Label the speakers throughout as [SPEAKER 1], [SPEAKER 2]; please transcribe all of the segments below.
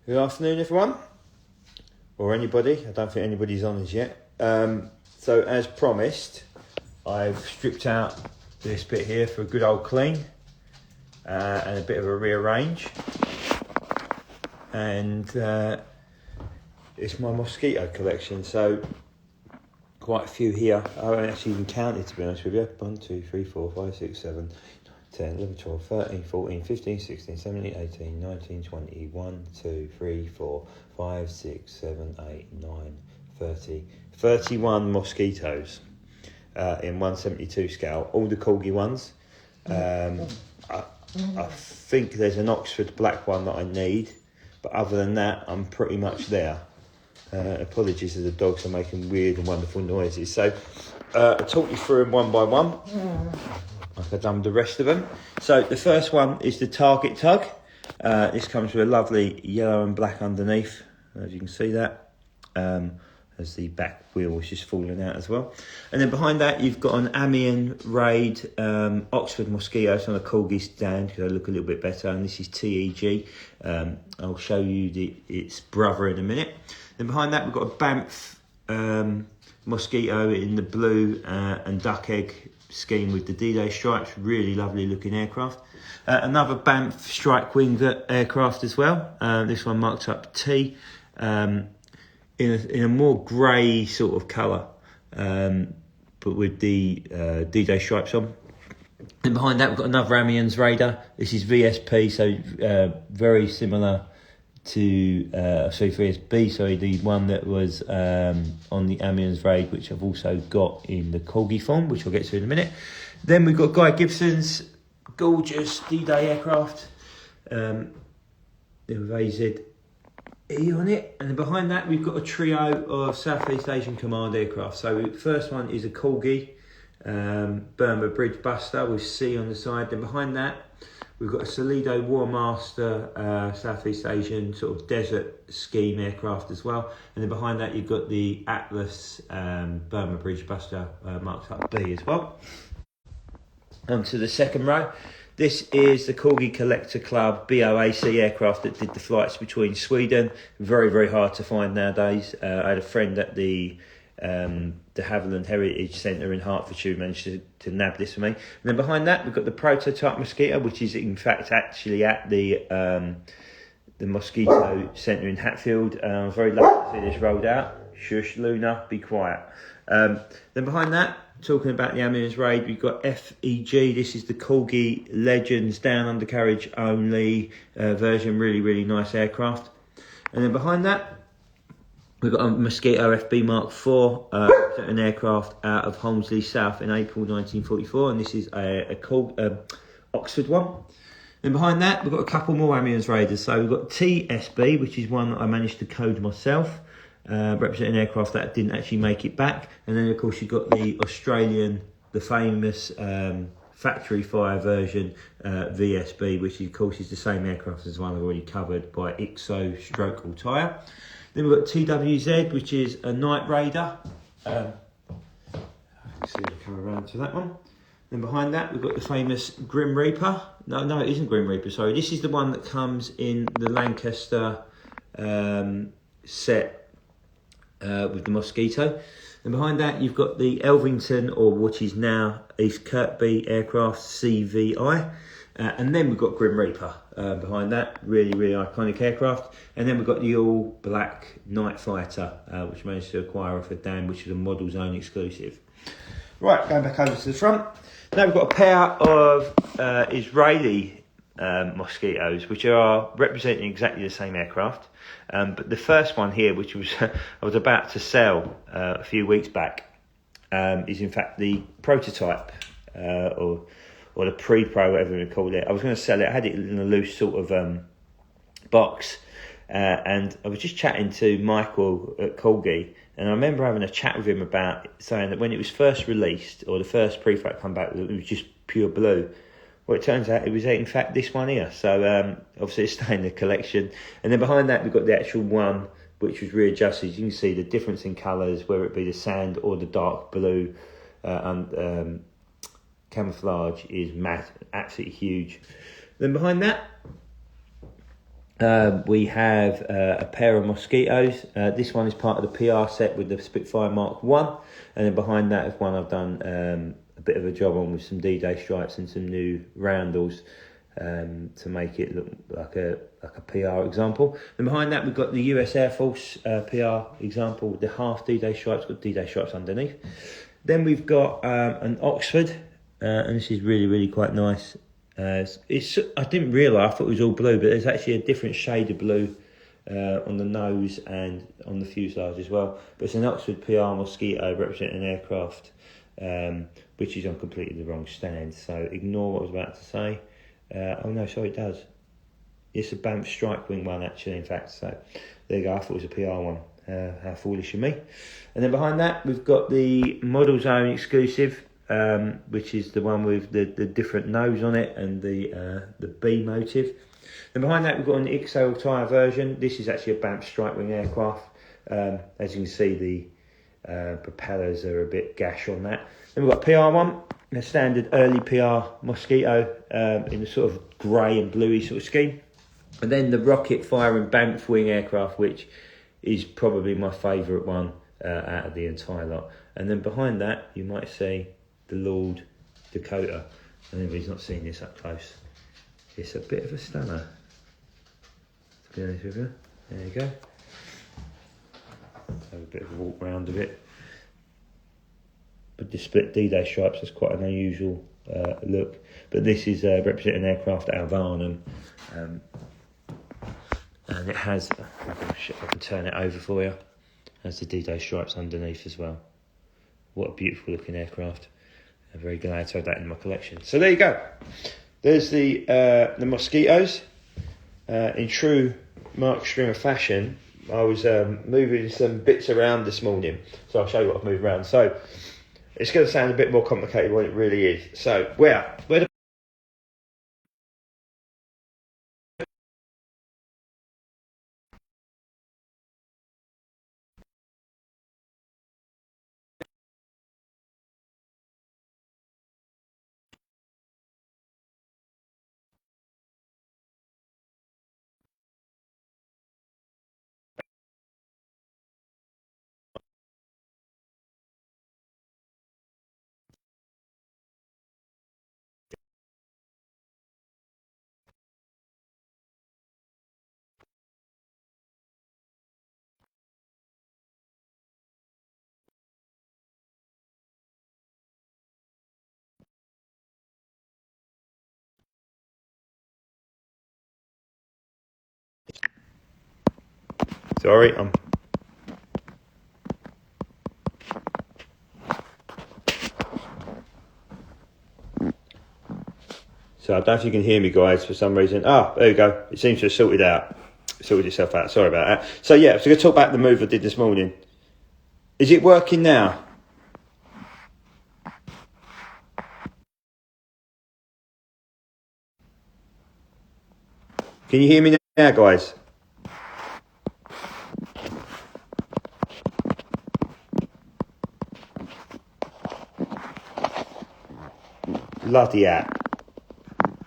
[SPEAKER 1] Good afternoon, everyone, or anybody. I don't think anybody's on as yet. So, as promised, I've stripped out this bit here for a good old clean and a bit of a rearrange. And it's my Mosquito Collection. So, quite a few here. I haven't actually even counted, to be honest with you. 1, 2, 3, 4, 5, 6, 7, 10, 11, 12, 13, 14, 15, 16, 17, 18, 19, 20, 1, 2, 3, 4, 5, 6, 7, 8, 9, 30, 31 mosquitoes in 172 scale, all the corgi ones. I think there's an Oxford black one that I need, but other than that, I'm pretty much there. Apologies if the dogs are making weird and wonderful noises. So I'll talk you through them one by one, like I've done the rest of them. So the first one is the Target Tug. This comes with a lovely yellow and black underneath, as you can see that, as the back wheel is just falling out as well. And then behind that you've got an Amiens Raider Oxford Mosquito. It's on a corgi stand because they look a little bit better, and this is TEG. I'll show you its brother in a minute. Then behind that we've got a Banff Mosquito in the blue and duck egg scheme with the D-Day stripes. Really lovely looking aircraft. Another Banff Strike Wing aircraft as well. This one marked up T in a more grey sort of colour, but with the D-Day stripes on. And behind that we've got another Amiens Raider. This is VSP, so very similar to VSB, the one that was on the Amiens Raid, which I've also got in the corgi form, which we'll get to in a minute. Then we've got Guy Gibson's gorgeous D-Day aircraft, with AZE on it, and then behind that we've got a trio of Southeast Asian Command aircraft. So the first one is a corgi, Burma Bridge Buster with C on the side. Then behind that we've got a Solido Warmaster Southeast Asian sort of desert scheme aircraft as well. And then behind that you've got the Atlas Burma Bridge Buster marked up B as well. Onto the second row. This is the Corgi Collector Club BOAC aircraft that did the flights between Sweden. Very, very hard to find nowadays. I had a friend at the Havilland Heritage Centre in Hertfordshire managed to nab this for me. And then behind that we've got the prototype Mosquito, which is in fact actually at the Mosquito Centre in Hatfield. I'm very lucky to see this rolled out. Shush, Luna, be quiet. Then behind that, talking about the Amiens Raid, we've got FEG. This is the Corgi Legends down undercarriage only version. Really, really nice aircraft. And then behind that we've got a Mosquito FB Mark IV, an aircraft out of Holmesley South in April 1944, and this is a Oxford one. Then behind that we've got a couple more Amiens Raiders. So we've got TSB, which is one that I managed to code myself, representing aircraft that didn't actually make it back. And then of course you've got the Australian, the famous factory fire version VSB, which of course is the same aircraft as the one I've already covered by IXO Stroke Altair. Then we've got TWZ, which is a Night Raider. I can see if I come around to that one. Then behind that we've got the famous Grim Reaper. No, it isn't Grim Reaper, sorry. This is the one that comes in the Lancaster set with the Mosquito. And behind that you've got the Elvington, or which is now East Kirkby aircraft CVI. And then we've got Grim Reaper behind that, really, really iconic aircraft. And then we've got the all black Night Fighter, which managed to acquire off of Dan, which is a Model Zone exclusive. Right, going back over to the front. Now we've got a pair of Israeli Mosquitoes, which are representing exactly the same aircraft. But the first one here, which was I was about to sell a few weeks back, is in fact the prototype, or the pre-pro, whatever you call it. I was going to sell it. I had it in a loose sort of box, and I was just chatting to Michael at Corgi, and I remember having a chat with him about saying that when it was first released, or the first pre-flight come back, it was just pure blue. Well, it turns out it was in fact this one here. So obviously it's staying in the collection. And then behind that we've got the actual one which was readjusted. You can see the difference in colours, whether it be the sand or the dark blue. Camouflage is matte, absolutely huge. Then behind that We have a pair of Mosquitoes. This one is part of the PR set with the Spitfire Mark 1. And then behind that is one I've done a bit of a job on with some D-Day stripes and some new roundels to make it look like a PR example. And behind that we've got the US Air Force PR example with the half D-Day stripes, got D-Day stripes underneath. Then we've got an Oxford, and this is really quite nice. I didn't realise, I thought it was all blue, but there's actually a different shade of blue on the nose and on the fuselage as well. But it's an Oxford PR Mosquito representing an aircraft, which is on completely the wrong stand. So ignore what I was about to say. Oh no, sorry, it does. It's a Banff Strike Wing one actually, in fact. So there you go, I thought it was a PR one. How foolish of me. And then behind that we've got the Model Zone exclusive, which is the one with the different nose on it and the B motive. And behind that we've got an XL tyre version. This is actually a Banff Strike Wing aircraft. As you can see, the propellers are a bit gash on that. Then we've got PR1, a standard early PR Mosquito in a sort of grey and bluey sort of scheme. And then the rocket firing Banff Wing aircraft, which is probably my favourite one out of the entire lot. And then behind that you might see the Lord Dakota. And everybody's not seen this up close. It's a bit of a stunner, to be honest with you. There you go. Have a bit of a walk round of it. But the split D-Day stripes is quite an unusual look. But this is representing an aircraft out of Arnhem. And it has, I can turn it over for you, has the D-Day stripes underneath as well. What a beautiful looking aircraft. I'm very glad to have that in my collection. So there you go. There's the Mosquitoes. In true Mark Stringer fashion, I was moving some bits around this morning. So I'll show you what I've moved around. So it's going to sound a bit more complicated than it really is. So where the Sorry, So I don't know if you can hear me, guys, for some reason. There you go. It seems to have sorted itself out. Sorry about that. So yeah, so we're going to talk about the move I did this morning. Is it working now? Can you hear me now, guys? Bloody app.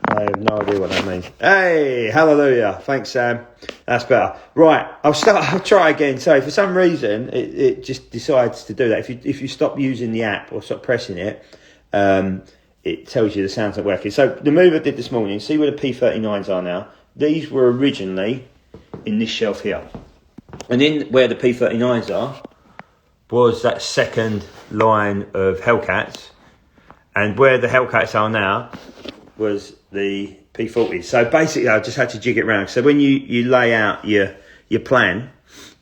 [SPEAKER 1] I have no idea what that means. Hey, hallelujah. Thanks, Sam. That's better. Right, I'll try again. So for some reason, it just decides to do that. If you stop using the app or stop pressing it, it tells you the sound's not working. So the move I did this morning, see where the P39s are now? These were originally in this shelf here. And in where the P39s are was that second line of Hellcats. And where the Hellcats are now was the P40. So basically I just had to jig it around. So when you lay out your plan,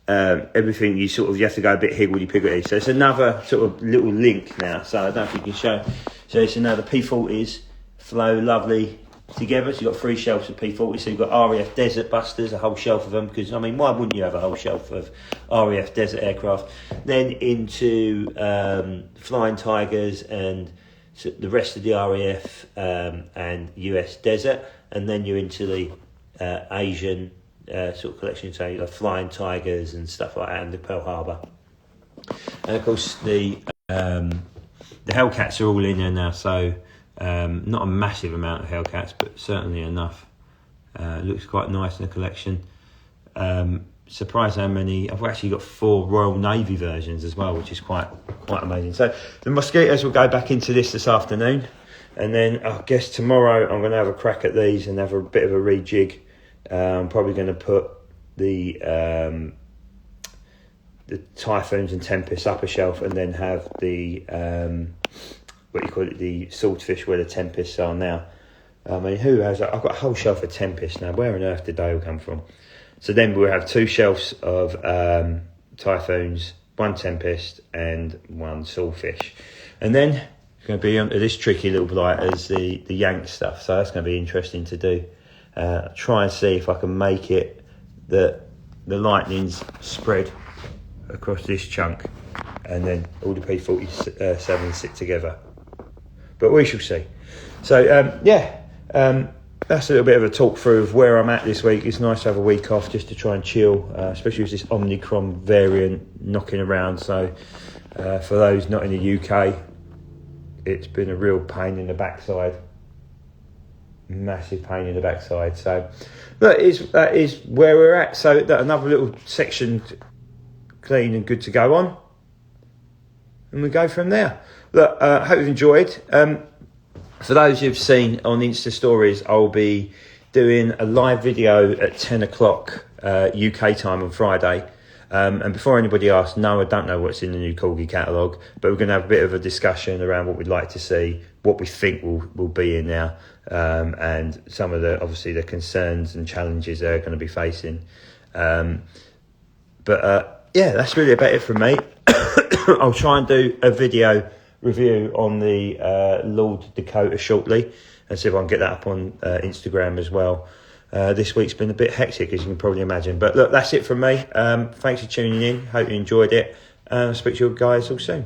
[SPEAKER 1] everything you have to go a bit higgledy-piggledy. So it's another sort of little link now. So I don't know if you can show. So it's another P40s flow lovely together. So you've got 3 shelves of P40. So you've got RAF Desert Busters, a whole shelf of them. Because, I mean, why wouldn't you have a whole shelf of RAF Desert aircraft? Then into Flying Tigers and so the rest of the RAF and US Desert, and then you're into the Asian sort of collection, so like Flying Tigers and stuff like that, and the Pearl Harbor. And of course the Hellcats are all in there now, so not a massive amount of Hellcats, but certainly enough Looks quite nice in the collection. Surprised how many. I've actually got 4 Royal Navy versions as well, which is quite amazing. So the Mosquitoes will go back into this afternoon, and then I guess tomorrow I'm going to have a crack at these and have a bit of a rejig. I'm probably going to put the Typhoons and Tempests up a shelf, and then have the the Swordfish where the Tempests are now. I mean, who has? I've got a whole shelf of Tempests now. Where on earth did they all come from? So then we'll have 2 shelves of Typhoons, 1 Tempest, and 1 Swordfish, and then it's going to be onto this tricky little blight as the Yank stuff. So that's going to be interesting to do. Try and see if I can make it that the lightning's spread across this chunk, and then all the P47s sit together. But we shall see. So that's a little bit of a talk through of where I'm at this week. It's nice to have a week off just to try and chill, especially with this Omicron variant knocking around. So for those not in the UK, it's been a real pain in the backside. Massive pain in the backside. So that is where we're at. So another little section clean and good to go on, and we go from there. Look, hope you've enjoyed. For those who've seen on Insta stories, I'll be doing a live video at 10 o'clock UK time on Friday. And before anybody asks, no, I don't know what's in the new Corgi catalogue, but we're going to have a bit of a discussion around what we'd like to see, what we think will be in there, and some of the concerns and challenges they're going to be facing. That's really about it from me. I'll try and do a video review on the Lord Dakota shortly, and see if I can get that up on Instagram as well. This week's been a bit hectic, as you can probably imagine. But look, that's it from me. Thanks for tuning in. Hope you enjoyed it. I'll speak to you guys all soon.